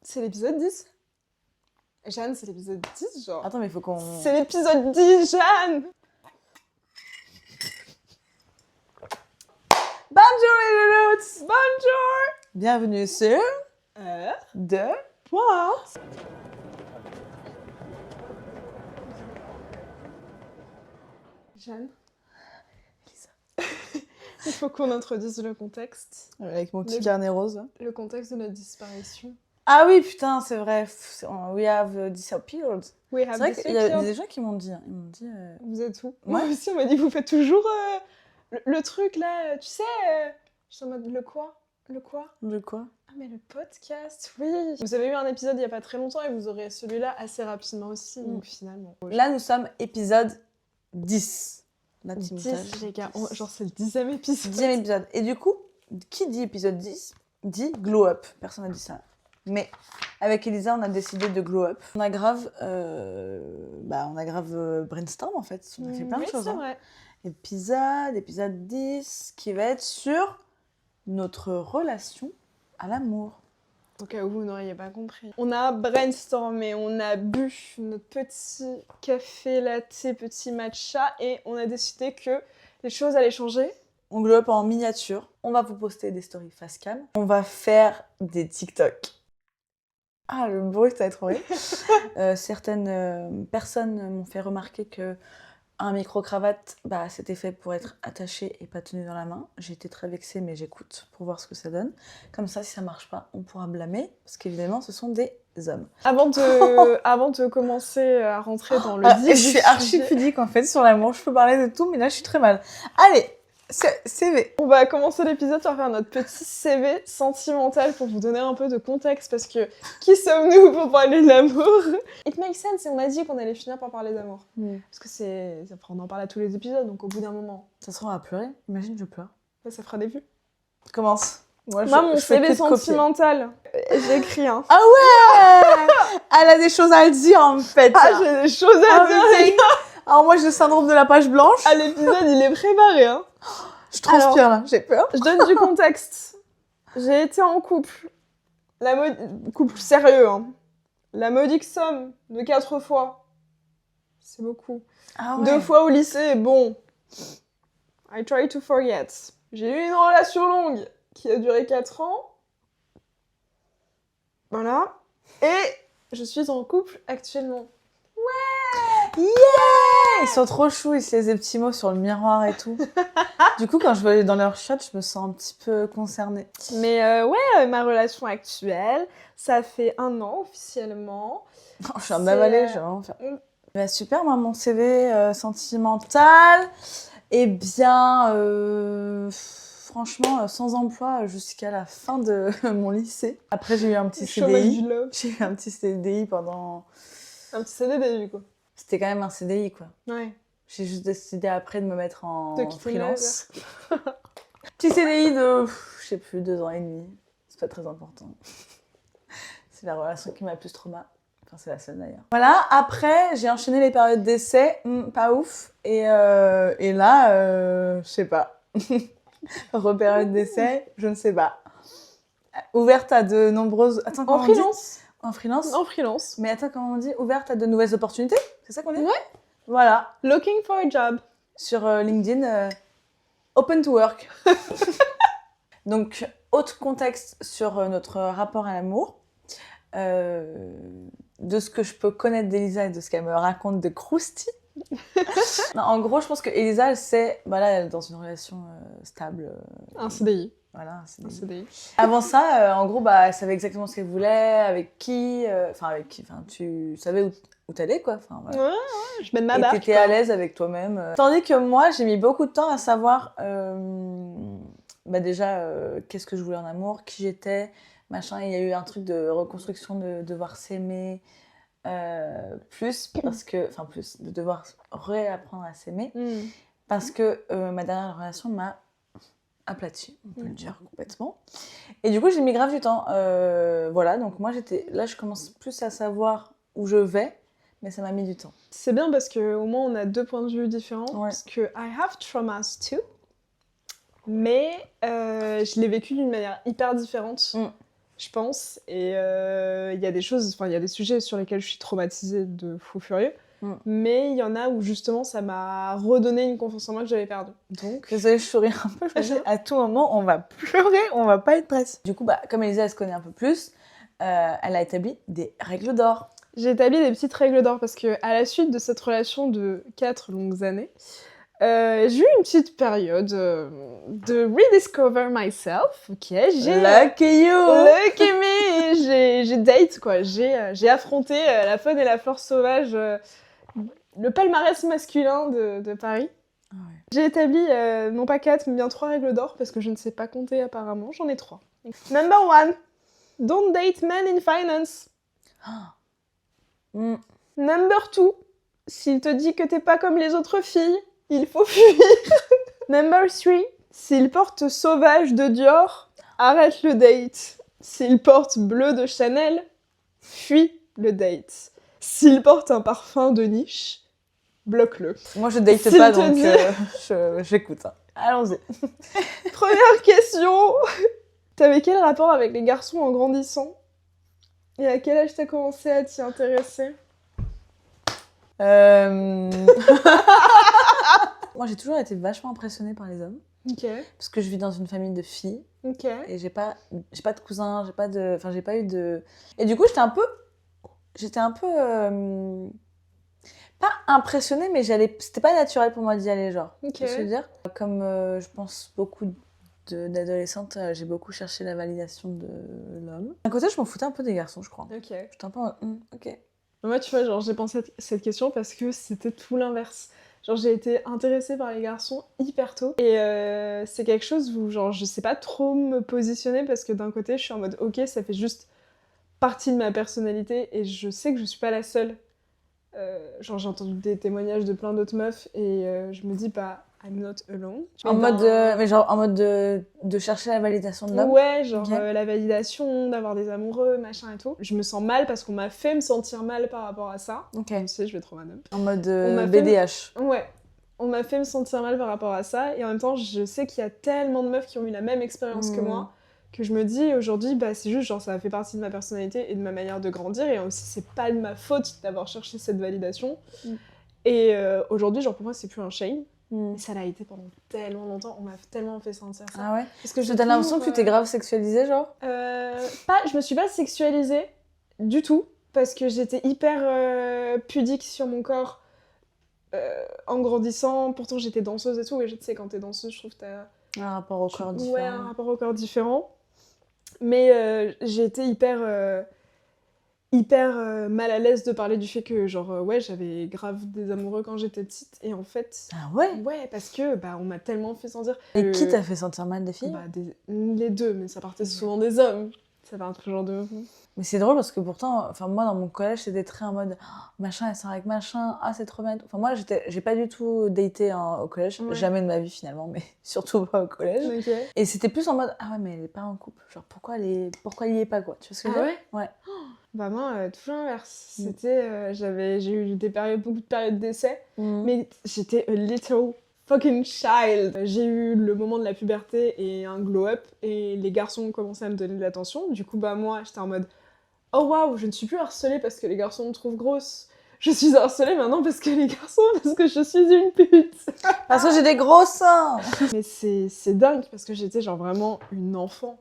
C'est l'épisode 10. Jeanne, c'est l'épisode 10, genre. Attends, mais il faut qu'on... C'est l'épisode 10, Jeanne. Bonjour les louloutes. Bonjour. Bienvenue sur... De point. Jeanne. Il faut qu'on introduise le contexte. Avec mon petit carnet rose. Le contexte de notre disparition. Ah oui, putain, c'est vrai. We have disappeared. We C'est have vrai qu'il y a disappeared. des gens qui m'ont dit... Ils m'ont dit Vous êtes où? Ouais. Moi aussi, on m'a dit, vous faites toujours le truc là, tu sais, je suis en mode, le quoi? Le quoi? de quoi? Ah mais le podcast, oui. Vous avez eu un épisode il y a pas très longtemps et vous aurez celui-là assez rapidement aussi, donc finalement. Là, nous sommes épisode 10. La team 10 les gars, genre c'est le 10e épisode. 10e épisode. Et du coup, qui dit épisode 10 dit glow up. Personne n'a dit ça. Mais avec Elisa, on a décidé de glow up. On a grave, brainstorm en fait. On a fait plein de Oui, choses. c'est Hein. vrai. Épisode 10, qui va être sur notre relation à l'amour. Au cas où vous n'auriez pas compris. On a brainstormé, on a bu notre petit café latte, petit matcha et on a décidé que les choses allaient changer. On glow up en miniature. On va vous poster des stories face cam. On va faire des TikTok. Ah, le bruit, ça va être horrible. Certaines personnes m'ont fait remarquer que un micro-cravate, c'était fait pour être attaché et pas tenu dans la main. J'ai été très vexée, mais j'écoute pour voir ce que ça donne. Comme ça, si ça marche pas, on pourra blâmer, parce qu'évidemment, ce sont des hommes. Avant de commencer à rentrer dans le vif Je du suis archi sujet, pudique en fait sur l'amour. Je peux parler de tout, mais là, je suis très mal. Allez, CV. on va commencer l'épisode par faire notre petit CV sentimental pour vous donner un peu de contexte parce que qui sommes-nous pour parler d'amour? It makes sense et on a dit qu'on allait finir par parler d'amour. Parce que on en parle à tous les épisodes donc au bout d'un moment, Ça se rend à pleurer. Imagine, je pleure. ça fera des vues. Commence. Moi je mon fais que CV de copier. sentimental, j'ai écrit hein. Ah ouais. Elle a des choses à dire en fait. Ah j'ai des choses à dire les gars. Alors moi j'ai le syndrome de la page blanche. Ah l'épisode il est préparé hein. Je transpire là, j'ai peur. Je donne du contexte. J'ai été en couple. Couple sérieux, hein. La modique somme de 4 fois. C'est beaucoup. Ah 2 fois au lycée, bon. I try to forget. J'ai eu une relation longue qui a duré 4 ans. Voilà. Et je suis en couple actuellement. Yeah. Ils sont trop choux, ils se laissent des petits mots sur le miroir et tout. Du coup, quand je vais aller dans leur chat, je me sens un petit peu concernée. Mais ma relation actuelle, ça fait 1 an officiellement. Oh, je suis un avalé, je vais vraiment faire... super, moi, mon CV sentimental. Eh bien, franchement, sans emploi jusqu'à la fin de mon lycée. Après, j'ai eu un petit Chômage CDI. du love. J'ai eu un petit CDI pendant... Un petit CDD du coup. C'était quand même un CDI, quoi. Ouais. J'ai juste décidé après de me mettre en De quitter le freelance. Petit CDI de, je sais plus, 2 ans et demi. C'est pas très important. C'est la relation qui m'a le plus trauma. Enfin, c'est la seule d'ailleurs. Voilà, après, j'ai enchaîné les périodes d'essai. Pas ouf. Et là, je sais pas. Repériode d'essai, je ne sais pas. Ouverte à de nombreuses... Attends, comment En on dit freelance. En freelance. En freelance. Mais attends, comment on dit? Ouverte à de nouvelles opportunités? C'est ça qu'on dit? Ouais. Voilà. Looking for a job. Sur LinkedIn, open to work. Donc, autre contexte sur notre rapport à l'amour. De ce que je peux connaître d'Elisa et de ce qu'elle me raconte de Krusty. Non, en gros, je pense que Elisa, elle est dans une relation stable. Un CDI. Voilà, un CDI. Un CDI. Avant ça, en gros, elle savait exactement ce qu'elle voulait, avec qui. Tu savais où t'allais, quoi. Voilà. Ouais, je mets de ma Et barque. t'étais à l'aise avec toi-même. Tandis que moi, j'ai mis beaucoup de temps à savoir déjà qu'est-ce que je voulais en amour, qui j'étais, machin. Il y a eu un truc de reconstruction de devoir s'aimer de devoir réapprendre à s'aimer. Parce que ma dernière relation m'a aplati, on peut le dire complètement. Et du coup, j'ai mis grave du temps. Voilà, donc moi, là, je commence plus à savoir où je vais. Mais ça m'a mis du temps. C'est bien parce qu'au moins on a 2 points de vue différents. Ouais. Parce que I have traumas too. Mais je l'ai vécu d'une manière hyper différente. je pense. Et il y a des choses, enfin, il y a des sujets sur lesquels je suis traumatisée de fou furieux. Mais il y en a où justement ça m'a redonné une confiance en moi que j'avais perdue. Donc, désolée, je souris un peu. Je me dis, à tout moment, on va pleurer, on va pas être prête. Du coup, comme Elisa, elle se connaît un peu plus, elle a établi des règles d'or. J'ai établi des petites règles d'or parce que à la suite de cette relation de 4 longues années, j'ai eu une petite période de rediscover myself. Ok, Lucky you. Lucky me. J'ai date quoi. J'ai affronté la faune et la flore sauvage, le palmarès masculin de Paris. Ah ouais. J'ai établi non pas 4 mais bien 3 règles d'or parce que je ne sais pas compter apparemment. J'en ai 3. Number 1, don't date men in finance. Number 2, s'il te dit que t'es pas comme les autres filles, il faut fuir. Number 3, s'il porte sauvage de Dior, arrête le date. S'il porte bleu de Chanel, fuis le date. S'il porte un parfum de niche, bloque-le. Moi, je date pas, donc j'écoute. Hein. Allons-y. Première question. T'avais quel rapport avec les garçons en grandissant ? Et à quel âge t'as commencé à t'y intéresser ? Moi, j'ai toujours été vachement impressionnée par les hommes. Ok. Parce que je vis dans une famille de filles. Ok. Et j'ai pas de cousins, j'ai pas eu de... Et du coup, j'étais un peu pas impressionnée, mais c'était pas naturel pour moi d'y aller, genre. Ok. Tu vois ce que je veux dire ? Comme je pense beaucoup d'adolescentes, j'ai beaucoup cherché la validation de l'homme. D'un côté, je m'en foutais un peu des garçons, je crois. Ok. J'étais un peu ok. Moi, tu vois, genre, j'ai pensé à cette question parce que c'était tout l'inverse. Genre, j'ai été intéressée par les garçons hyper tôt. Et c'est quelque chose où, genre, je sais pas trop me positionner parce que d'un côté, je suis en mode, ok, ça fait juste partie de ma personnalité et je sais que je suis pas la seule. Genre, j'ai entendu des témoignages de plein d'autres meufs et je me dis, bah, I'm not alone. En mode de chercher la validation de l'homme. Ouais, genre Okay. la validation, d'avoir des amoureux, machin et tout. Je me sens mal parce qu'on m'a fait me sentir mal par rapport à ça. Ok. Tu sais, je vais trop madame. En mode m'a BDH. Ouais. On m'a fait me sentir mal par rapport à ça. Et en même temps, je sais qu'il y a tellement de meufs qui ont eu la même expérience que moi que je me dis aujourd'hui, bah, c'est juste genre ça a fait partie de ma personnalité et de ma manière de grandir. Et aussi, c'est pas de ma faute d'avoir cherché cette validation. Et aujourd'hui, genre pour moi, c'est plus un shame. Mais ça l'a été pendant tellement longtemps, on m'a tellement fait sentir ça. Ah ouais. Parce que t'as l'impression que tu t'es grave sexualisée, genre je me suis pas sexualisée du tout, parce que j'étais hyper pudique sur mon corps en grandissant. Pourtant, j'étais danseuse et tout, et je sais, quand t'es danseuse, je trouve que t'as un rapport au corps différent. Ouais, un rapport au corps différent. Mais j'ai été hyper mal à l'aise de parler du fait que genre ouais, j'avais grave des amoureux quand j'étais petite, et en fait ah ouais parce que bah on m'a tellement fait sentir. Et qui t'a fait sentir mal, des filles? Les deux, mais ça partait souvent des hommes, ça part toujours de... Mais c'est drôle parce que pourtant, enfin moi dans mon collège c'était très en mode machin elle sort avec machin, ah c'est trop bien. Enfin moi j'ai pas du tout daté au collège, jamais de ma vie finalement, mais surtout pas au collège. Okay. Et c'était plus en mode ah ouais mais elle est pas en couple, genre pourquoi il y est pas quoi, tu vois ce que je veux dire? Ouais. Bah moi, tout l'inverse. C'était, j'ai eu beaucoup de périodes d'essai, mais j'étais a little fucking child. J'ai eu le moment de la puberté et un glow-up, et les garçons ont commencé à me donner de l'attention. Du coup, bah moi, j'étais en mode oh waouh, je ne suis plus harcelée parce que les garçons me trouvent grosse. Je suis harcelée maintenant parce que je suis une pute. Parce que j'ai des gros seins. Mais c'est dingue parce que j'étais genre vraiment une enfant.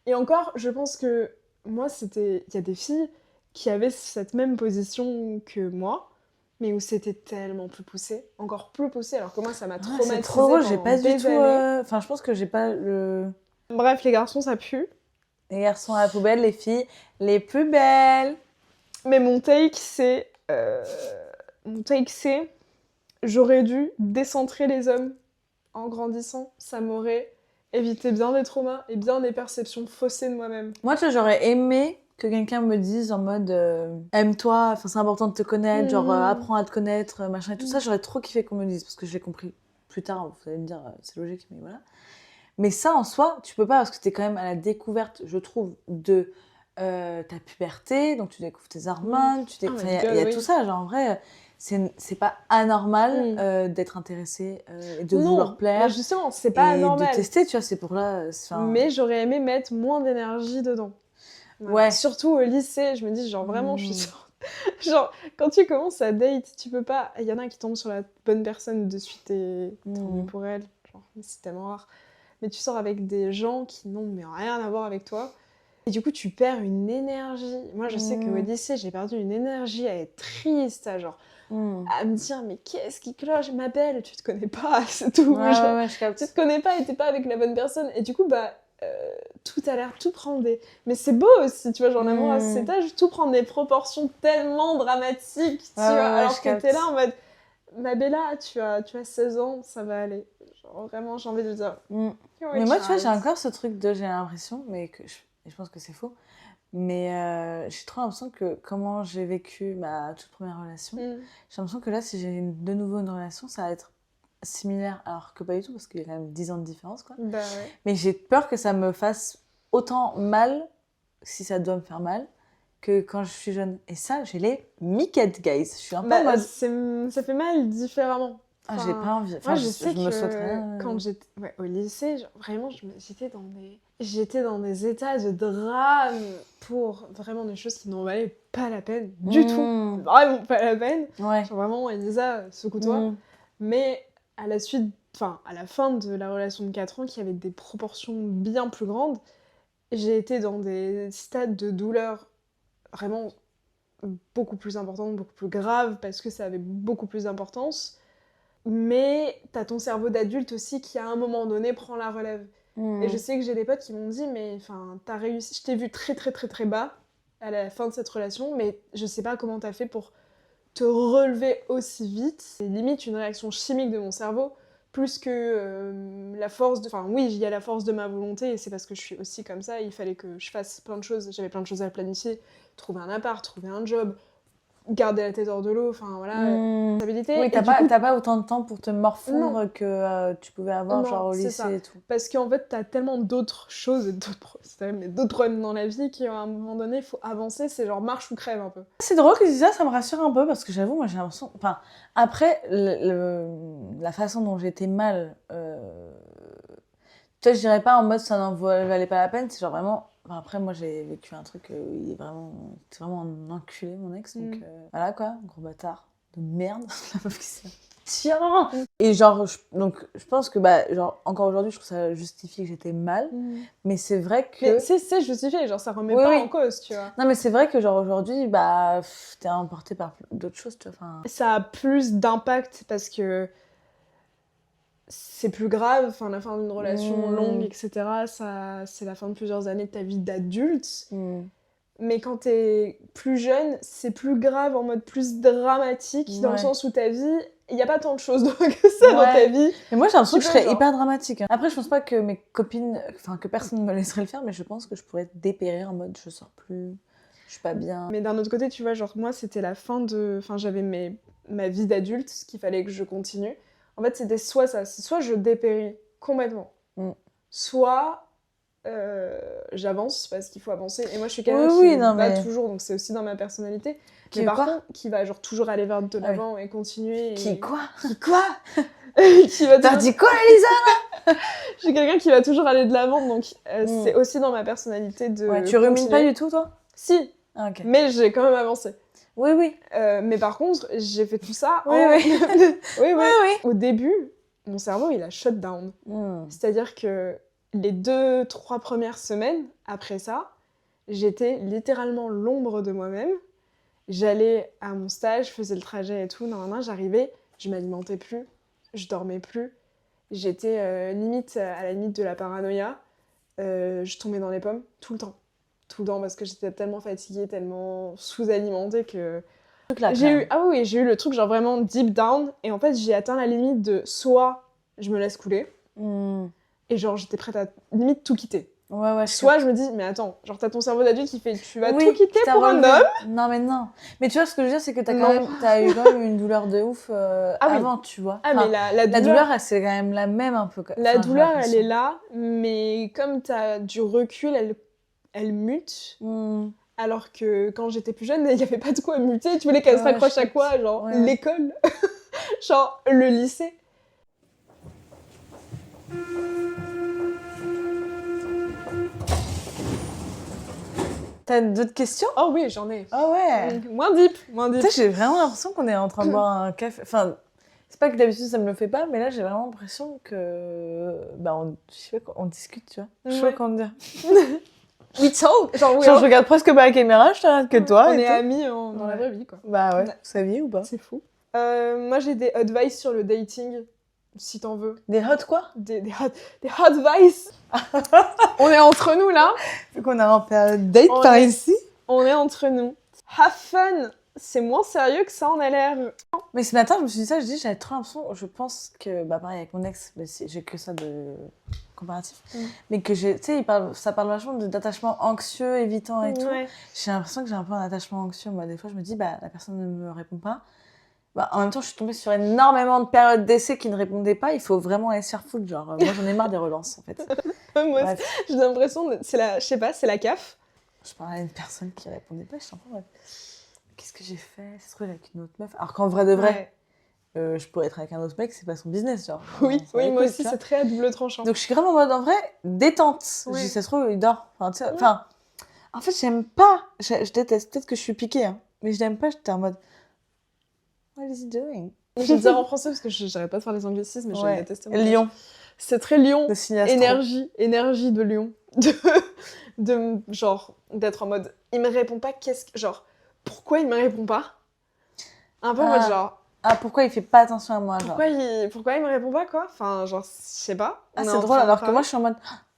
Et encore, je pense que moi, il y a des filles qui avaient cette même position que moi, mais où c'était tellement plus poussé, encore plus poussé, alors que moi, ça m'a traumatisée. C'est trop drôle, j'ai pas du tout... Enfin, je pense que j'ai pas le... Bref, les garçons, ça pue. Les garçons à la poubelle, les filles, les plus belles. Mais mon take, c'est... j'aurais dû décentrer les hommes en grandissant. Ça m'aurait évité bien des traumas et bien des perceptions faussées de moi-même. Moi, tu vois, j'aurais aimé que quelqu'un me dise en mode aime-toi, c'est important de te connaître, genre apprends à te connaître, machin et tout ça. J'aurais trop kiffé qu'on me dise, parce que je l'ai compris plus tard, vous allez me dire c'est logique, mais voilà. Mais ça en soi, tu peux pas, parce que t'es quand même à la découverte, je trouve, de ta puberté, donc tu découvres tes hormones, il y a tout ça, genre en vrai, c'est pas anormal d'être intéressé et de vouloir plaire. Non, justement, c'est pas anormal. Et de tester, tu vois, c'est pour là. Mais j'aurais aimé mettre moins d'énergie dedans. Ouais. Surtout au lycée, je me dis, genre, vraiment, je suis sûre. Genre, quand tu commences à date, tu peux pas. Il y en a qui tombent sur la bonne personne de suite et tant mieux pour elle. Genre, c'est tellement rare. Mais tu sors avec des gens qui n'ont mais rien à voir avec toi. Et du coup, tu perds une énergie. Moi, je sais qu'au lycée, j'ai perdu une énergie à être triste, à genre. À me dire, mais qu'est-ce qui cloche, ma belle, tu te connais pas, c'est tout. Ouais, genre, ouais, je capte. Tu te connais pas et t'es pas avec la bonne personne. Et du coup, bah, tout a l'air, tout prend des. Mais c'est beau aussi, tu vois, genre l'amour à cet âge, tout prend des proportions tellement dramatiques, tu vois, alors que t'es là en mode, ma Bella, tu as 16 ans, ça va aller. Genre, vraiment, j'ai envie de dire. Mais moi, tu vois, j'ai encore ce truc de, j'ai l'impression, mais que je pense que c'est faux. Mais j'ai trop l'impression que comment j'ai vécu ma toute première relation, j'ai l'impression que là, si j'ai de nouveau une relation, ça va être similaire, alors que pas du tout, parce qu'il y a quand même 10 ans de différence, quoi. Bah ouais. Mais j'ai peur que ça me fasse autant mal, si ça doit me faire mal, que quand je suis jeune. Et ça, j'ai les miquettes, guys. Je suis un peu en mode... ça fait mal différemment. Enfin, j'ai pas envie. Moi, je sais me que souhaiterais... quand j'étais au lycée, genre, vraiment, j'étais dans des états de drame pour vraiment des choses qui n'en valaient pas la peine du tout. Vraiment pas la peine. Ouais. Genre, vraiment, Elisa, secoue-toi. Mais à la fin de la relation de 4 ans, qui avait des proportions bien plus grandes, j'ai été dans des stades de douleur vraiment beaucoup plus importantes, beaucoup plus graves, parce que ça avait beaucoup plus d'importance. Mais t'as ton cerveau d'adulte aussi qui, à un moment donné, prend la relève. Et je sais que j'ai des potes qui m'ont dit, mais enfin, t'as réussi, je t'ai vu très très très très bas à la fin de cette relation, mais je sais pas comment t'as fait pour te relever aussi vite. C'est limite une réaction chimique de mon cerveau, plus que la force de... Enfin oui, il y a la force de ma volonté, et c'est parce que je suis aussi comme ça, il fallait que je fasse plein de choses, j'avais plein de choses à planifier, trouver un appart, trouver un job, garder la tête hors de l'eau, enfin voilà, stabilité. Oui, t'as pas autant de temps pour te morfondre que tu pouvais avoir genre au lycée ça. et tout. Parce qu'en fait, t'as tellement d'autres choses, d'autres problèmes dans la vie qu'à un moment donné, il faut avancer, c'est genre marche ou crève un peu. C'est drôle que tu dis ça, ça me rassure un peu parce que j'avoue, moi j'ai l'impression... Enfin, après, la façon dont j'étais mal... Tu vois, je dirais pas en mode ça n'en valait pas la peine, c'est genre vraiment... Enfin, après, moi j'ai vécu un truc où il est vraiment... C'est vraiment un enculé, mon ex, donc voilà quoi, gros bâtard de merde, la meuf qui s'est... Tiens. Et genre, donc je pense que, bah, genre, encore aujourd'hui, je trouve ça justifie que j'étais mal, mais c'est vrai que... Mais c'est justifié, genre ça remet pas en cause, tu vois. Non, mais c'est vrai que genre aujourd'hui, bah, t'es emporté par d'autres choses, tu vois. Enfin... Ça a plus d'impact parce que c'est plus grave, enfin la fin d'une relation longue, etc. Ça, c'est la fin de plusieurs années de ta vie d'adulte. Mais quand t'es plus jeune, c'est plus grave, en mode plus dramatique, dans le sens où ta vie, il n'y a pas tant de choses que ça dans ta vie. Mais moi j'ai l'impression que je serais hyper dramatique. Après, je pense pas que mes copines, enfin que personne ne me laisserait le faire, mais je pense que je pourrais dépérir en mode je sors plus, je suis pas bien. Mais d'un autre côté, tu vois, genre moi c'était la fin de... Enfin j'avais ma vie d'adulte, ce qu'il fallait que je continue. En fait c'était soit ça, soit je dépéris complètement, soit... j'avance parce qu'il faut avancer, et moi je suis quelqu'un qui va toujours, donc c'est aussi dans ma personnalité, mais par contre qui va genre toujours aller vers de l'avant et continuer. Qui quoi T'as dit quoi, Elisa? Je suis quelqu'un qui va toujours aller de l'avant, donc c'est aussi dans ma personnalité de tu rumines pas du tout, toi? Si, mais j'ai quand même avancé. Oui. Mais par contre, j'ai fait tout ça oui. Au début, mon cerveau il a shut down. C'est-à-dire que les 2-3 premières semaines après ça, j'étais littéralement l'ombre de moi-même. J'allais à mon stage, je faisais le trajet et tout, j'arrivais, je m'alimentais plus, je dormais plus. J'étais à la limite de la paranoïa. Je tombais dans les pommes tout le temps. Tout le temps, parce que j'étais tellement fatiguée, tellement sous-alimentée que... j'ai eu le truc genre vraiment deep down, et en fait j'ai atteint la limite de soit je me laisse couler, et genre j'étais prête à limite tout quitter. Soit je me dis, mais attends, genre t'as ton cerveau d'adulte qui fait, tu vas tout quitter pour un homme. Non. Mais tu vois, ce que je veux dire, c'est que t'as eu quand même une douleur de ouf avant, tu vois. Ah, mais la douleur, c'est quand même la même un peu. La douleur, elle est là, mais comme t'as du recul, elle mute. Alors que quand j'étais plus jeune, il n'y avait pas de quoi muter. Tu voulais qu'elle se raccroche à quoi? Genre l'école, genre le lycée. T'as d'autres questions? Oh oui, j'en ai. Ah ouais. Moins deep. Tu sais, j'ai vraiment l'impression qu'on est en train de boire un café. Enfin, c'est pas que d'habitude ça me le fait pas, mais là j'ai vraiment l'impression que. Bah, je sais pas, on discute, tu vois. Je sais pas comment dire. We talk. Genre, Je regarde presque pas la caméra, je te regarde que toi. On et est tout. amis dans la vraie vie, quoi. Bah ouais, vous saviez ou pas? C'est fou. Moi, j'ai des advice sur le dating, si t'en veux. Des hot quoi? Des hot advice. On est entre nous, là. Vu qu'on est en période date On par est- ici. On est entre nous. Have fun. C'est moins sérieux que ça en a l'air. Mais ce matin, je me suis dit ça, j'avais trop l'impression, je pense que, bah pareil, avec mon ex, bah, j'ai que ça de comparatif, mais que tu sais, ça parle vachement d'attachement anxieux, évitant et tout. Ouais. J'ai l'impression que j'ai un peu un attachement anxieux. Moi, des fois, je me dis, bah la personne ne me répond pas. Bah, en même temps, je suis tombée sur énormément de périodes d'essai qui ne répondaient pas. Il faut vraiment aller se faire foutre. Genre, moi, j'en ai marre des relances, en fait. Moi, Bref. j'ai l'impression, je sais pas, c'est la CAF. Je parlais à une personne qui répondait pas. Je suis en train de... Qu'est-ce que j'ai fait? C'est trop avec une autre meuf. Alors qu'en vrai de vrai, je pourrais être avec un autre mec, c'est pas son business, genre. Oui, moi aussi, c'est très à double tranchant. Donc je suis grave en mode, en vrai, détente. Ouais. Je dis, ça se trouve, il dort. Enfin, en fait, j'aime pas. Je déteste. Peut-être que je suis piquée, hein. Mais je l'aime pas. J'étais en mode, what is he doing? Je vais dire en français parce que j'arrête pas de faire les anglicismes, mais je déteste. Lion. C'est très lion. Le signe astro. Énergie de lion. Genre, d'être en mode, il me répond pas, genre, pourquoi il me répond pas? Un peu en mode genre... Ah, pourquoi il fait pas attention à moi, genre? Pourquoi il me répond pas, quoi? Enfin, genre, je sais pas. Ah, c'est drôle, alors que moi, je suis en mode,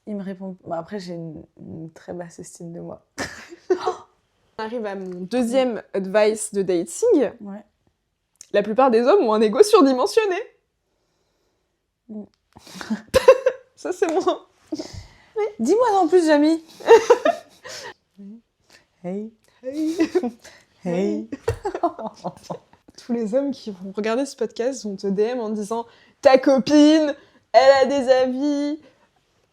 il me répond... Bah, après, j'ai une très basse estime de moi. On arrive à mon deuxième advice de dating. Ouais. La plupart des hommes ont un ego surdimensionné. Ça, c'est moi. Dis-moi en plus, Jamie. Hey. Hey. Hey. Tous les hommes qui vont regarder ce podcast vont te DM en disant ta copine, elle a des avis.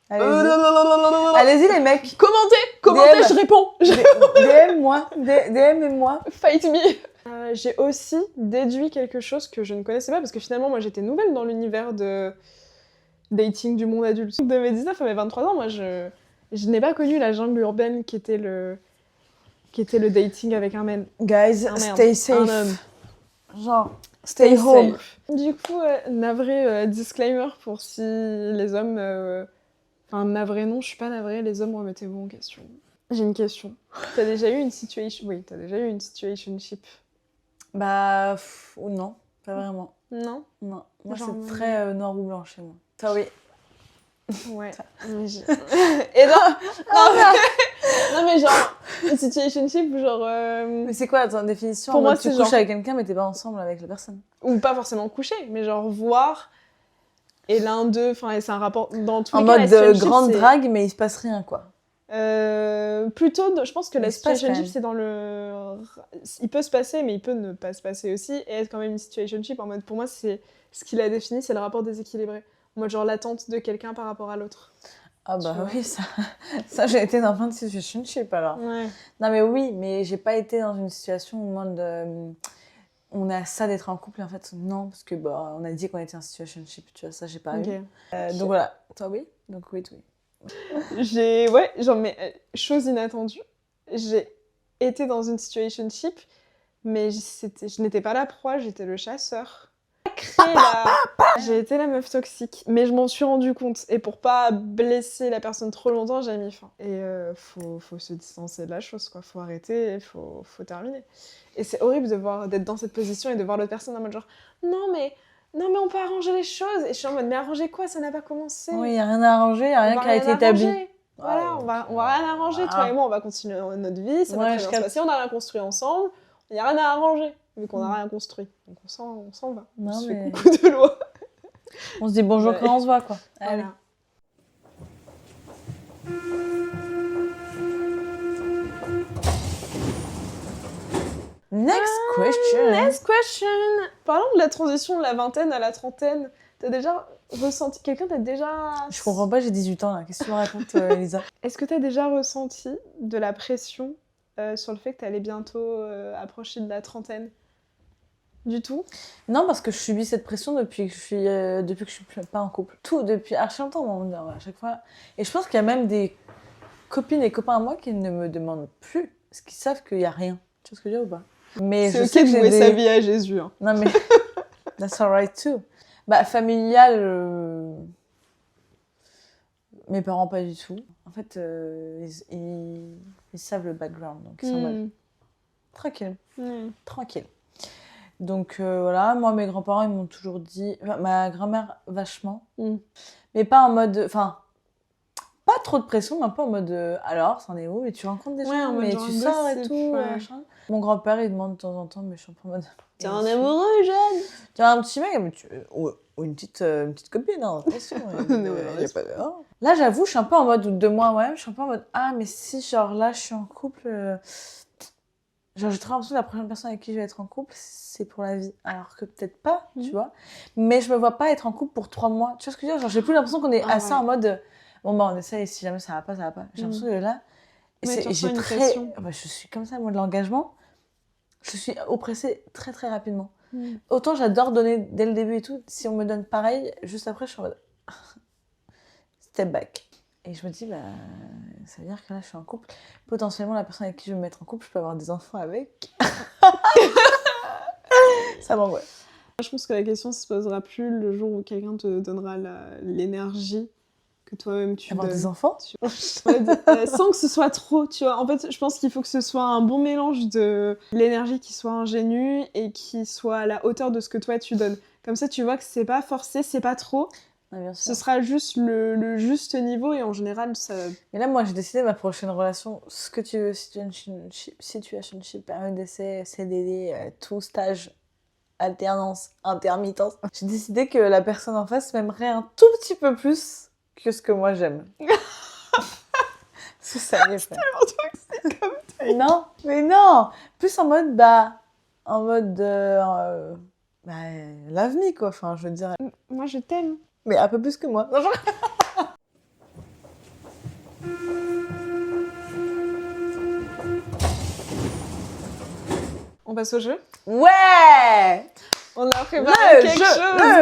Allez-y. Allez-y, les mecs. Commentez, DM. je réponds. DM-moi. DM-moi. Fight me. J'ai aussi déduit quelque chose que je ne connaissais pas parce que finalement, moi, j'étais nouvelle dans l'univers de dating du monde adulte. De mes 19 à mes 23 ans, moi, je n'ai pas connu la jungle urbaine qui était le dating avec un man. Guys, stay safe. Un homme. Genre, stay home. Safe. Du coup, navré disclaimer pour si les hommes... Enfin, navré non, je suis pas navrée, les hommes, remettez-vous en question. J'ai une question. T'as déjà eu une situation... Oui, t'as déjà eu une situationship. Bah, ou non, pas vraiment. Non? Non, moi Genre, c'est très noir ou blanc chez moi. Toi, oui. Ouais. Et non, mais genre, une situationship, genre... Mais c'est quoi ta définition? Pour moi, tu c'est couches genre... avec quelqu'un mais t'es pas ensemble avec la personne. Ou pas forcément coucher, mais genre voir... Et l'un d'eux, enfin, et c'est un rapport... Dans tous En les cas, mode la situationship, grande c'est... drague, mais il se passe rien, quoi. Plutôt, je pense que la Il se passe quand situationship, même. c'est dans le... Il peut se passer, mais il peut ne pas se passer aussi, et être quand même une situationship, en mode, pour moi, c'est ce qu'il a défini, c'est le rapport déséquilibré. En mode, genre, l'attente de quelqu'un par rapport à l'autre. Ah bah oui, ça j'ai été dans plein de situationship, alors. Ouais. Non mais oui, mais j'ai pas été dans une situation où on a ça d'être en couple, et en fait, non, parce que bah, on a dit qu'on était en situationship, tu vois, ça j'ai pas eu. Donc voilà, toi oui, donc oui. Chose inattendue, j'ai été dans une situationship, mais je n'étais pas la proie, j'étais le chasseur. J'ai été la meuf toxique, mais je m'en suis rendu compte, et pour pas blesser la personne trop longtemps, j'ai mis fin. Et faut se distancer de la chose, quoi, faut arrêter, faut terminer. Et c'est horrible d'être dans cette position et de voir l'autre personne en mode genre non mais on peut arranger les choses, et je suis en mode mais arranger quoi, ça n'a pas commencé. Oui, y a rien à arranger, y a rien qui a été établi. Voilà, on va rien arranger, toi et moi on va continuer notre vie, ça va très bien se passer, on a rien construit ensemble, il n'y a rien à arranger, vu qu'on n'a rien construit. Donc on s'en va, on se fait coucou de loi. On se dit bonjour quand on se voit, quoi. Allez. Next question. Parlons de la transition de la vingtaine à la trentaine. T'as déjà ressenti... Quelqu'un t'a déjà... Je comprends pas, j'ai 18 ans là. Qu'est-ce que tu me racontes, Elisa? Est-ce que t'as déjà ressenti de la pression sur le fait que t'allais bientôt approcher de la trentaine? Du tout? Non, parce que je subis cette pression depuis que je suis pas en couple. Tout, depuis archi longtemps, à chaque fois. Et je pense qu'il y a même des copines et copains à moi qui ne me demandent plus, parce qu'ils savent qu'il n'y a rien. Tu vois ce que je veux dire ou pas? Mais C'est je ok sais de que j'ai vouer des... sa vie à Jésus. Hein. Non mais, that's alright too. Bah, familial, mes parents pas du tout. En fait, ils savent le background, donc ils sont en mode tranquille, tranquille. Donc voilà, moi mes grands-parents ils m'ont toujours dit, enfin, ma grand-mère vachement, mais pas en mode, enfin, pas trop de pression, mais un peu en mode, alors, c'en est où? Et tu rencontres des gens, mais tu sors et tout, machin. Mon grand-père il demande de temps en temps, mais je suis un peu en mode... T'es un amoureux, jeune? Tu as un petit mec, mais ou une petite copine, hein, attention. Y a pas de... oh. Là, j'avoue, je suis un peu en mode, de moi-même, je suis un peu en mode, ah, mais si, genre là, je suis en couple, genre j'ai trop l'impression que la prochaine personne avec qui je vais être en couple, c'est pour la vie. Alors que peut-être pas, tu vois. Mais je me vois pas être en couple pour 3 mois. Tu vois ce que je veux dire? Genre, j'ai plus l'impression qu'on est à ça en mode, bon, bah, on essaie, et si jamais ça va pas, ça va pas. J'ai l'impression que là, Ouais, j'ai très. Bah, je suis comme ça, moi, de l'engagement. Je suis oppressée très, très rapidement. Autant j'adore donner dès le début et tout, si on me donne pareil, juste après, je suis en mode step back. Et je me dis, bah, ça veut dire que là, je suis en couple. Potentiellement, la personne avec qui je vais me mettre en couple, je peux avoir des enfants avec. Ça m'angoisse. Je pense que la question se posera plus le jour où quelqu'un te donnera l'énergie que toi-même tu avoir donnes. Des enfants sans que ce soit trop, tu vois. En fait, je pense qu'il faut que ce soit un bon mélange de l'énergie qui soit ingénue et qui soit à la hauteur de ce que toi tu donnes. Comme ça, tu vois que c'est pas forcé, c'est pas trop. Ouais, bien sûr. Ce sera juste le juste niveau et en général, ça... Mais là, moi, j'ai décidé ma prochaine relation, ce que tu veux, situationship, période d'essai, CDD, tout, stage, alternance, intermittence. J'ai décidé que la personne en face m'aimerait un tout petit peu plus que ce que moi j'aime. C'est ça, c'est tellement toxique comme truc. Non, mais non. Plus en mode, bah, love me, quoi. Enfin, je veux dire. Moi, je t'aime. Mais un peu plus que moi. Non, genre... On passe au jeu? Ouais! On a préparé quelque chose.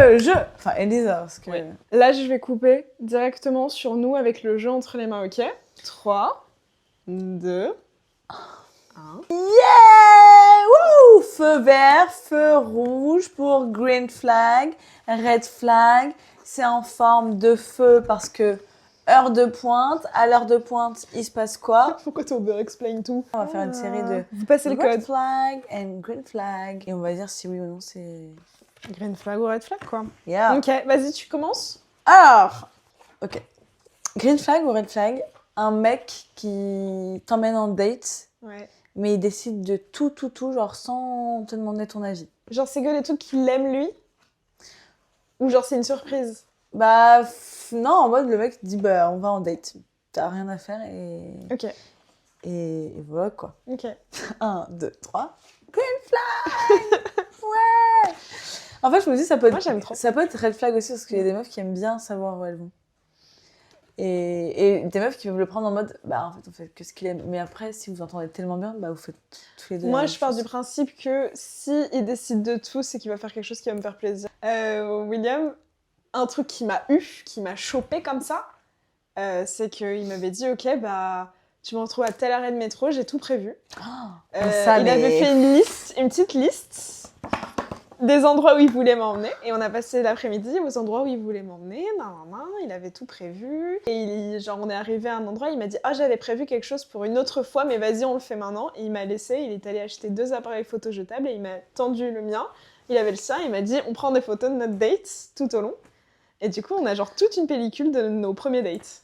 Le jeu. Enfin, Elisa, parce que... Ouais. Là, je vais couper directement sur nous avec le jeu entre les mains, ok? 3, 2, 1. Yeah! Wouh! Feu vert, feu rouge pour green flag, red flag. C'est en forme de feu parce que heure de pointe. À l'heure de pointe, il se passe quoi? Pourquoi tu over-explain tout? On va faire une série de Vous passez le red code. flag and green flag. Et on va dire si oui ou non c'est... Green flag ou red flag, quoi. Yeah. Ok, vas-y, tu commences. Alors, ok. Green flag ou red flag? Un mec qui t'emmène en date, mais il décide de tout, genre sans te demander ton avis. Genre, c'est que les trucs qu'il aime, lui? Ou genre, c'est une surprise? Bah, non, en mode, le mec dit, bah, on va en date. T'as rien à faire et... Ok. Et voilà, quoi. Ok. 1, 2, 3. Green flag! Ouais! En fait, je me dis, ça peut être, moi, j'aime trop. Ça peut être red flag aussi, parce qu'il y a des meufs qui aiment bien savoir où elles vont. Et des meufs qui veulent le prendre en mode, bah, en fait, on fait que ce qu'il aime. Mais après, si vous entendez tellement bien, bah, vous faites tous les deux. Moi, je pars du principe que si il décide de tout, c'est qu'il va faire quelque chose qui va me faire plaisir. William, un truc qui m'a chopé comme ça, c'est qu'il m'avait dit, ok, bah, tu me retrouves à telle arrêt de métro, j'ai tout prévu. Il avait fait une petite liste des endroits où il voulait m'emmener, et on a passé l'après-midi aux endroits où il voulait m'emmener, il avait tout prévu, et genre on est arrivé à un endroit, il m'a dit « Ah, j'avais prévu quelque chose pour une autre fois, mais vas-y, on le fait maintenant », et il m'a laissé, il est allé acheter 2 appareils photo jetables, et il m'a tendu le mien, il avait le sien, il m'a dit « On prend des photos de notre date tout au long », et du coup, on a genre toute une pellicule de nos premiers dates.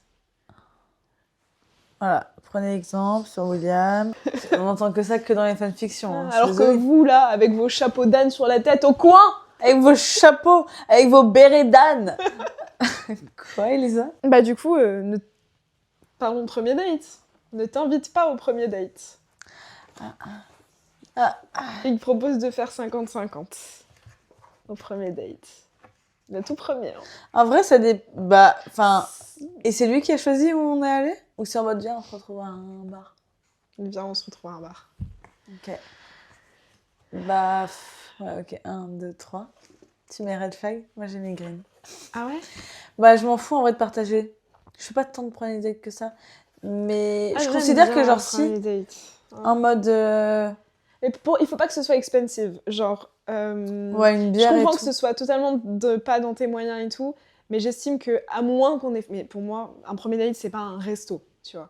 Voilà, prenez exemple sur William. On n'entend que ça que dans les fanfictions. Hein. Alors que vous, là, avec vos chapeaux d'âne sur la tête, au coin, avec vos chapeaux, avec vos bérets d'âne. Quoi, Elisa? Bah du coup, parlons de premier date. Ne t'invite pas au premier date. Il te propose de faire 50-50 au premier date. Le tout premier. Hein. En vrai, ça bah, enfin... Et c'est lui qui a choisi où on est allé? Ou c'est en mode, viens, on se retrouve à un bar? Viens, on se retrouve à un bar. Ok. Bah, ouais, ok. 1, 2, 3. Tu mets red flag? Moi, j'ai mis green. Ah ouais? Bah, je m'en fous en vrai de partager. Je fais pas tant de premiers dates que ça. Mais je j'aime considère bien que genre un si, premier date. en mode... Mais il faut pas que ce soit expensive. Genre, ouais, une je bière et comprends que tout. ce soit totalement pas dans tes moyens et tout, mais j'estime que à moins qu'on ait... Mais pour moi, un premier date, c'est pas un resto, tu vois.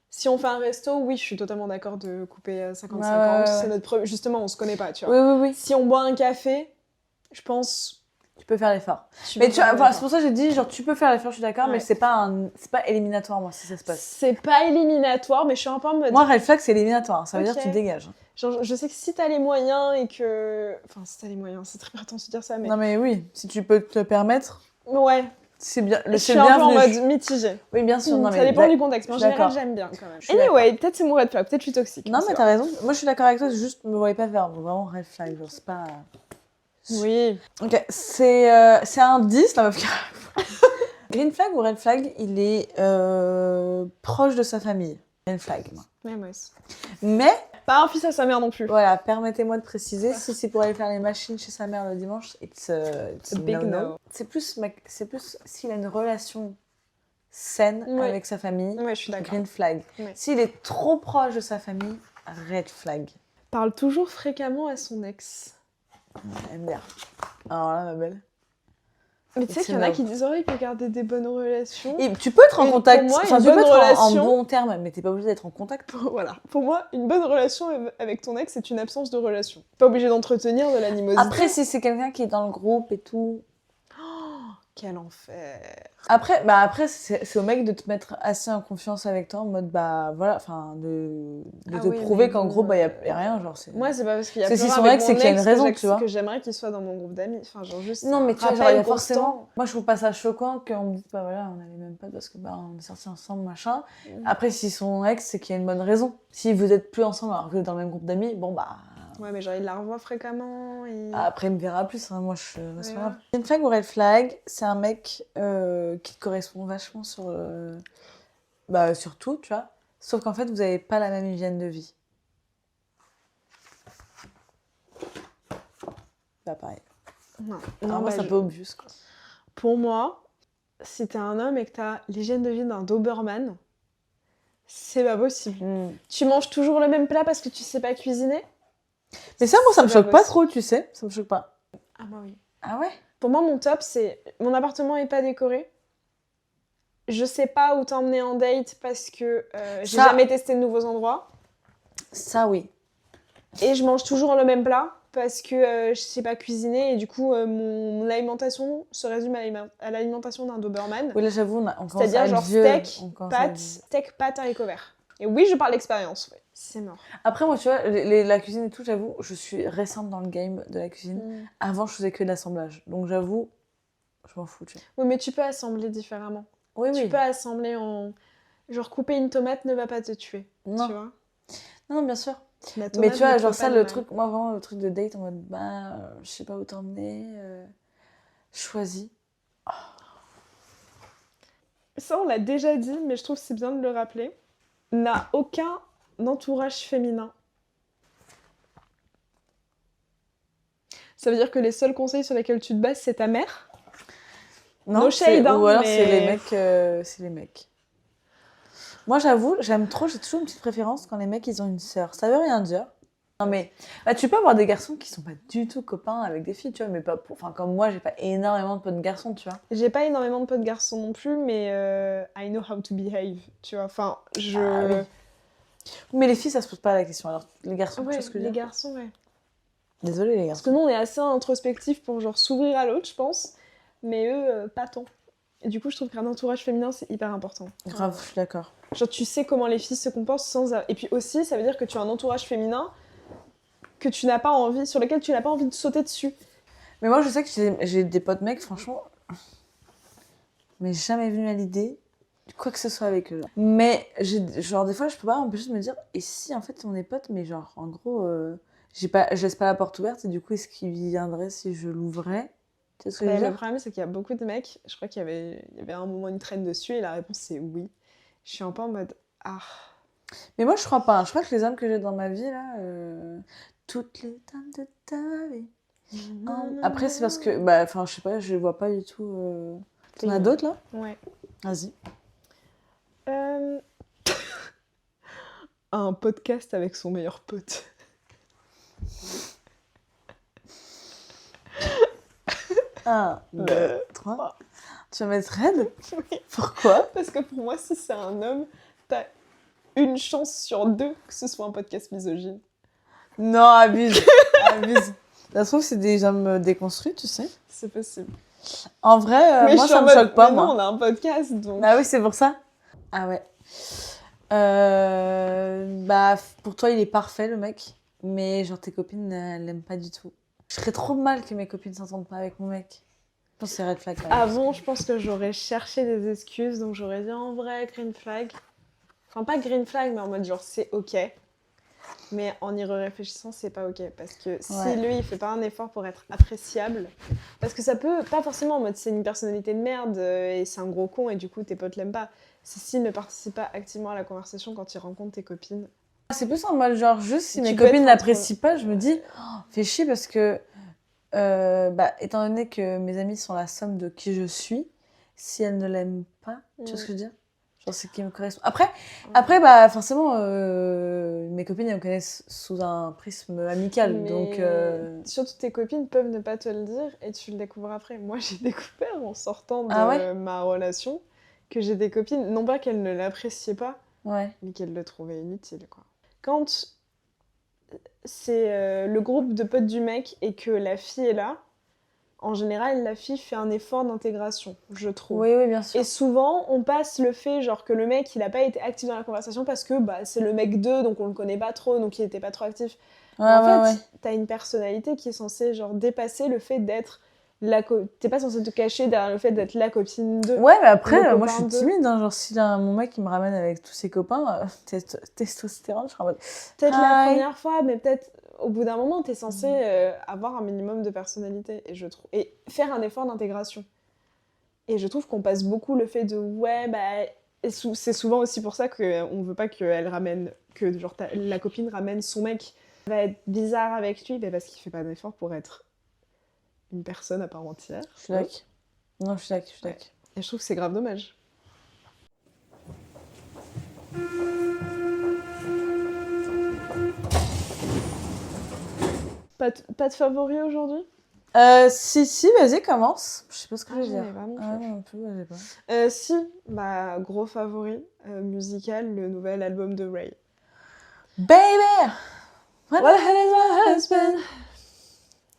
Si on fait un resto, oui, je suis totalement d'accord de couper 50-50. C'est notre Justement, on se connaît pas, tu vois. Oui. Si on boit un café, je pense... Tu peux faire l'effort. Tu Mais peux tu faire vois, enfin, l'effort. c'est pour ça que j'ai dit, genre, tu peux faire l'effort, je suis d'accord, mais Ouais. c'est pas éliminatoire, moi, si ça se passe. C'est pas éliminatoire, mais je suis un peu en mode... Moi, red flag, c'est éliminatoire. Ça veut Ok. dire que tu te dégages. Genre, je sais que si t'as les moyens et que... Enfin, si t'as les moyens, c'est très prétentieux de dire ça, mais... Non, mais oui, si tu peux te permettre, Ouais, c'est bien. je C'est suis un peu en bienvenu. mode mitigé. Oui, bien sûr. Non, Ça mais dépend du contexte, mais en je suis général, d'accord. j'aime bien quand même. Je suis Anyway, peut-être c'est mon red flag, peut-être je suis toxique. Non, on mais sait t'as raison. Moi, je suis d'accord avec toi, c'est juste, me voyez pas faire vraiment red flag. Genre, c'est pas. pas. Oui. Ok, c'est un 10, la meuf qui Green flag ou red flag, il est proche de sa famille. Green flag, moi. Ouais, moi aussi. Mais, Pas un fils à sa mère non plus. voilà, permettez-moi de préciser, si c'est pour aller faire les machines chez sa mère le dimanche, it's A big no. C'est plus s'il a une relation saine Ouais. avec sa famille, Ouais, je suis d'accord. green flag. Ouais. S'il est trop proche de sa famille, red flag. Parle toujours fréquemment à son ex. MDR. Alors là, ma belle. Mais tu sais qu'il y en a qui disent, oh, il peut garder des bonnes relations. Et tu peux être en Et contact, pour moi, enfin, une tu peux bonne être relation- en bon terme, mais t'es pas obligé d'être en contact. Voilà. Pour moi, une bonne relation avec ton ex, c'est une absence de relation. Pas obligé d'entretenir de l'animosité. Après, si c'est quelqu'un qui est dans le groupe et tout. Quel enfer. Après c'est au mec de te mettre assez en confiance avec toi, en mode, bah voilà, enfin, de Ah te oui, prouver mais qu'en bon, gros, bah, y a rien, genre, c'est. Moi, c'est pas parce qu'il y a C'est plus si rien son avec ex, mon c'est qu'il y a une ex raison, que tu vois. que j'aimerais qu'il soit dans mon groupe d'amis. Enfin, genre juste. Non, mais tu vois, rappel genre, il y a constant. forcément. Moi, je trouve pas ça choquant qu'on me dise, bah voilà, on allait même pas parce que, bah, on est sortis ensemble, machin. Après, si son ex, c'est qu'il y a une bonne raison. Si vous êtes plus ensemble alors que vous êtes dans le même groupe d'amis, bon, bah. Ouais, mais genre, il la revoit fréquemment. Et... Après, il me verra plus, hein, moi, c'est pas Ouais. grave. Green flag ou red flag, c'est un mec qui te correspond vachement sur tout, tu vois. Sauf qu'en fait, vous avez pas la même hygiène de vie. Bah, pareil. Non. Alors, moi, bah, c'est un peu obvious, quoi. Pour moi, si t'es un homme et que t'as l'hygiène de vie d'un Doberman, c'est pas possible. Tu manges toujours le même plat parce que tu sais pas cuisiner. Mais ça, moi, ça me C'est choque pas possible. trop, tu sais. Ça me choque pas. Ah bah oui. Ah ouais? Pour moi, mon top, c'est mon appartement est pas décoré. Je sais pas où t'emmener en date parce que j'ai Ça- jamais testé de nouveaux endroits. Ça, oui. Et je mange toujours le même plat parce que je sais pas cuisiner et du coup mon alimentation se résume à l'alimentation d'un Doberman. Oui, là, j'avoue, on commence C'est-à-dire à être genre vieux. steak, On commence à être vieux. pâtes, haricots verts. Et oui, je parle d'expérience, ouais. C'est mort. Après, moi, tu vois, la cuisine et tout, j'avoue, je suis récente dans le game de la cuisine. Avant, je faisais que de l'assemblage. Donc, j'avoue, je m'en fous, tu vois. Oui, mais tu peux assembler différemment. Oui, Tu oui. peux assembler en... Genre couper une tomate ne va pas te tuer, Non. tu vois. Non, bien sûr. La Mais tomate tu vois, ne genre tue ça, pas le mal. truc, moi, vraiment, le truc de date en mode, je sais pas où t'emmener, choisis. Ça, on l'a déjà dit, mais je trouve que c'est bien de le rappeler. N'a aucun entourage féminin. Ça veut dire que les seuls conseils sur lesquels tu te bases, c'est ta mère. Non, No shade, hein, ou alors mais- c'est les mecs. Moi, j'avoue, j'aime trop, j'ai toujours une petite préférence quand les mecs, ils ont une sœur. Ça veut rien dire. Non, mais tu peux avoir des garçons qui sont pas du tout copains avec des filles, tu vois, mais pas enfin, comme moi, j'ai pas énormément de potes garçons, tu vois. J'ai pas énormément de potes garçons non plus, mais I know how to behave, tu vois. Enfin, je... Ah oui. Mais les filles, ça se pose pas la question. Alors, les garçons, tu Ouais, vois ce que je veux les dire. garçons, ouais. Désolée, les Parce garçons. que nous, on est assez introspectifs pour genre s'ouvrir à l'autre, je pense. Mais eux, pas tant. Et du coup, je trouve qu'un entourage féminin, c'est hyper important. Grave, je suis d'accord. Genre, tu sais comment les filles se comportent sans... Et puis aussi, ça veut dire que tu as un entourage féminin que tu n'as pas envie... sur lequel tu n'as pas envie de sauter dessus. Mais moi, je sais que j'ai des potes mecs, franchement, mais jamais venu à l'idée de quoi que ce soit avec eux. Genre. Mais, genre, des fois, je peux pas m'empêcher de me dire, et si, en fait, on est potes, mais genre, en gros, je laisse pas la porte ouverte, et du coup, est-ce qu'il viendrait si je l'ouvrais? Tu sais ce que je veux Le dire? problème, c'est qu'il y a beaucoup de mecs, je crois qu'il y avait un moment une traîne dessus, et la réponse, c'est oui. Je suis un peu en mode... Ah... Mais moi, je crois pas. Je crois que les hommes que j'ai dans ma vie, là, toutes les dames de ta vie. Après, c'est parce que, je sais pas, je les vois pas du tout. T'en as d'autres, là? Ouais. Vas-y. a un podcast avec son meilleur pote. Un, deux, trois. Tu vas mettre Red? Oui. Pourquoi? Parce que pour moi, si c'est un homme, t'as une chance sur 2 que ce soit un podcast misogyne. Non, abuse. Abuse. Ça se trouve, c'est des hommes déconstruits, tu sais. C'est possible. En vrai, Mais moi, je suis ça en me mode, choque pas, mais moi. non, on a un podcast, donc... Ah oui, c'est pour ça? Ah ouais. Bah, pour toi, il est parfait, le mec. Mais genre, tes copines, elles l'aiment pas du tout. Je serais trop mal que mes copines s'entendent pas avec mon mec. Je pense que c'est red flag, quand même. Avant, je pense que j'aurais cherché des excuses, donc j'aurais dit en vrai, green flag. Enfin, pas green flag, mais en mode genre, c'est ok. Mais en y réfléchissant, c'est pas ok. Parce que si Ouais. lui, il fait pas un effort pour être appréciable, parce que ça peut, pas forcément en mode c'est une personnalité de merde et c'est un gros con et du coup tes potes l'aiment pas. C'est s'il ne participe pas activement à la conversation quand il rencontre tes copines. C'est plus en mode genre, juste si Tu mes peux copines être l'apprécient pas, je me dis, oh, fais chier parce que, bah, étant donné que mes amis sont la somme de qui je suis, si elles ne l'aiment pas, tu vois ce que je veux dire? Genre, c'est qui me correspond. Après, bah, forcément, mes copines, elles me connaissent sous un prisme amical, Mais donc... surtout tes copines peuvent ne pas te le dire et tu le découvres après. Moi, j'ai découvert en sortant de Ah ouais ma relation que j'ai des copines, non pas qu'elles ne l'appréciaient pas, Ouais. mais qu'elles le trouvaient inutile, quoi. Quand c'est le groupe de potes du mec et que la fille est là, en général, la fille fait un effort d'intégration, je trouve. Oui, oui, bien sûr. Et souvent, on passe le fait genre que le mec, il a pas été actif dans la conversation parce que bah, c'est le mec d'eux, donc on le connaît pas trop, donc il était pas trop actif. Ouais, En ouais, fait, ouais. t'as une personnalité qui est censée genre dépasser le fait d'être t'es pas censée te cacher derrière le fait d'être la copine d'eux. Ouais, mais après, Le moi, je copain suis d'eux. timide, hein. Genre, si là, mon mec, il me ramène avec tous ses copains, testostérone, je serais en mode... Peut-être la Hi. première fois, mais peut-être au bout d'un moment, t'es censé avoir un minimum de personnalité et faire un effort d'intégration. Et je trouve qu'on passe beaucoup le fait de ouais, bah. Et c'est souvent aussi pour ça qu'on veut pas qu'elle ramène, que genre la copine ramène son mec. Ça va être bizarre avec lui, bah, parce qu'il fait pas d'effort pour être une personne à part entière. Je suis d'accord. Non, je suis d'accord, Ouais. Et je trouve que c'est grave dommage. Pas de favori aujourd'hui? Si, vas-y, commence. Je sais pas ce que je veux j'en ai dire. pas non plus. Ah, non plus, j'ai pas. Si, bah gros favori musical, le nouvel album de Ray. Baby! What the hell is my husband?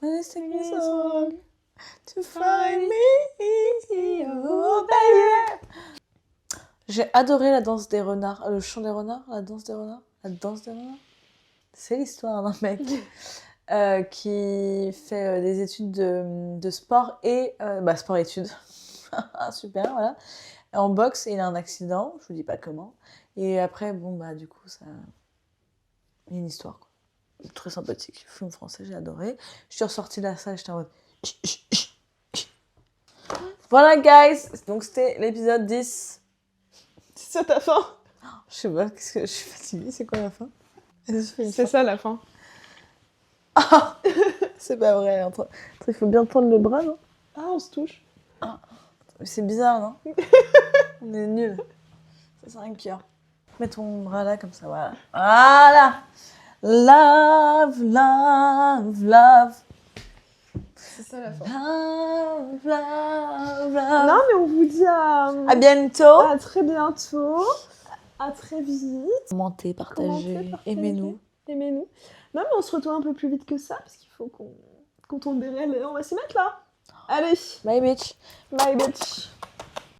When it's taking so long to find Find me, oh baby! J'ai adoré la danse des renards, le chant des renards, la danse des renards, la danse des renards. C'est l'histoire d'un mec qui fait des études de sport et sport-études. Super, voilà. En boxe, et il a un accident, je vous dis pas comment. Et après, bon, bah, du coup, ça. Il y a une histoire, quoi. Très sympathique. Film français, j'ai adoré. Je suis ressortie de la salle, j'étais en mode. Voilà, guys! Donc, c'était l'épisode 10. C'est ça ta fin? Je sais pas, qu'est-ce que je suis fatiguée, c'est quoi la fin? C'est ça la fin. Ah, c'est pas vrai. Il faut bien tendre le bras, non? Ah, on se touche. Mais c'est bizarre, non? On est nuls. Ça sert à un cœur. Mets ton bras là, comme ça, voilà. Voilà! Love, love, love. C'est ça la fin. Love, love, love. Non, mais on vous dit À bientôt! à très bientôt. À très vite. Commentez, partagez, aimez-nous. Aimez-nous. Non, mais on se retrouve un peu plus vite que ça, parce qu'il faut qu'on tourne des rêves. On va s'y mettre là. Allez, Bye, bitch! bye bitch.